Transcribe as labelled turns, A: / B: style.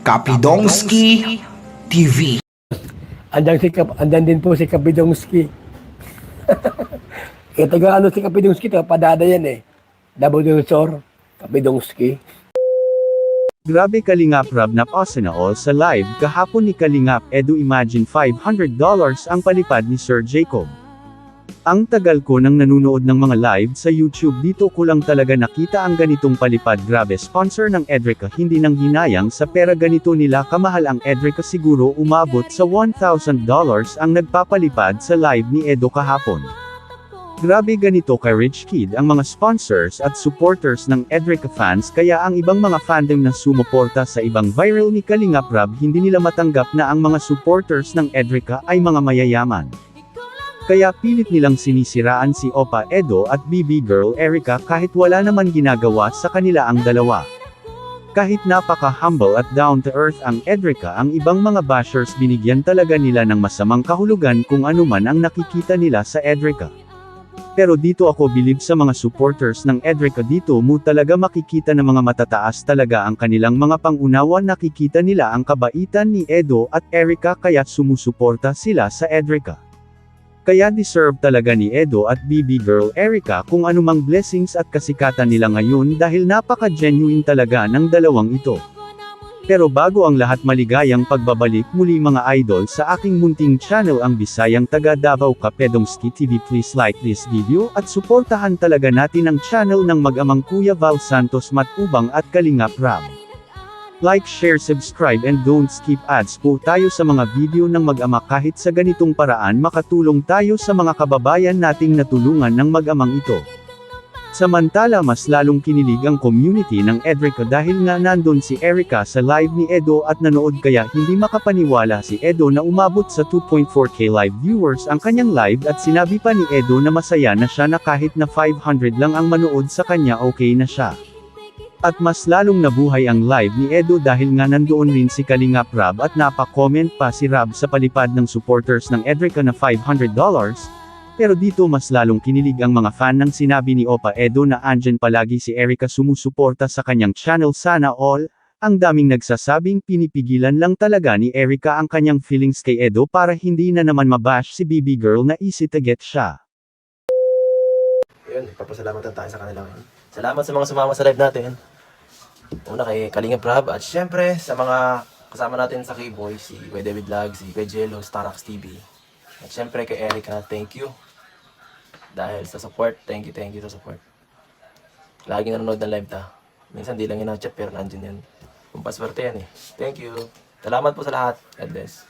A: Kapidongski TV.
B: Andan din po si Kapidongski. Taga si Kapidongski, taga Padada yan eh. Nabudunsor, Kapidongski.
C: Grabe Kalingap Rab na na all sa live kahapon ni Kalingap Edu, imagine $500 ang palipad ni Sir Jacob. Ang tagal ko nang nanunood ng mga live sa YouTube, dito ko lang talaga nakita ang ganitong palipad. Grabe, sponsor ng Edrica hindi nang hinayang sa pera ganito nila kamahal ang Edrica, siguro umabot sa $1,000 ang nagpapalipad sa live ni Edo kahapon. Grabe ganito ka-rich kid ang mga sponsors at supporters ng Edrica fans, kaya ang ibang mga fandom na sumuporta sa ibang viral ni Kalingap Rab hindi nila matanggap na ang mga supporters ng Edrica ay mga mayayaman. Kaya pilit nilang sinisiraan si Opa Edo at BB Girl Erica kahit wala naman ginagawa sa kanila ang dalawa. Kahit napaka-humble at down-to-earth ang Edrica, ang ibang mga bashers binigyan talaga nila ng masamang kahulugan kung ano man ang nakikita nila sa Edrica. Pero dito ako bilib sa mga supporters ng Edrica, dito mo talaga makikita na mga matataas talaga ang kanilang mga pangunawa, nakikita nila ang kabaitan ni Edo at Erica kaya sumusuporta sila sa Edrica. Kaya deserve talaga ni Edo at BB Girl Erica kung anumang blessings at kasikatan nila ngayon dahil napaka-genuine talaga ng dalawang ito. Pero bago ang lahat, maligayang pagbabalik muli mga idol sa aking munting channel, ang Bisayang Taga Davao Kapidongski TV. Please like this video at suportahan talaga natin ang channel ng mag-amang Kuya Val Santos Matubang at Kalingap Rab. Like, share, subscribe and don't skip ads po tayo sa mga video ng mag-ama, kahit sa ganitong paraan makatulong tayo sa mga kababayan nating natulungan ng mag-amang ito. Samantala mas lalong kinilig ang community ng Edrica dahil nga nandun si Erica sa live ni Edo at nanood, kaya hindi makapaniwala si Edo na umabot sa 2.4k live viewers ang kanyang live at sinabi pa ni Edo na masaya na siya na kahit na 500 lang ang manood sa kanya okay na siya. At mas lalong nabuhay ang live ni Edo dahil nga nandoon rin si Kalingap Rab at napa-comment pa si Rab sa palipad ng supporters ng Edrica na $500. Pero dito mas lalong kinilig ang mga fan ng sinabi ni Opa Edo na andyan palagi si Erica sumusuporta sa kanyang channel. Sana all. Ang daming nagsasabing pinipigilan lang talaga ni Erica ang kanyang feelings kay Edo para hindi na naman mabash si BB Girl na easy to get siya.
D: Yun, papasalamatan tayo sa kanila ngayon. Salamat sa mga sumama sa live natin. Una kay Kalingap Rab at syempre sa mga kasama natin sa K-Boy, si Kuya David Vlog, si Kuya Jello, Starax TV. At syempre kay Erica, thank you. Dahil sa support, thank you sa support. Lagi nanonood ng live ta. Minsan di lang yun na-chat pero nandiyan yan. Kung paswerte yan eh. Thank you. Salamat po sa lahat. God bless.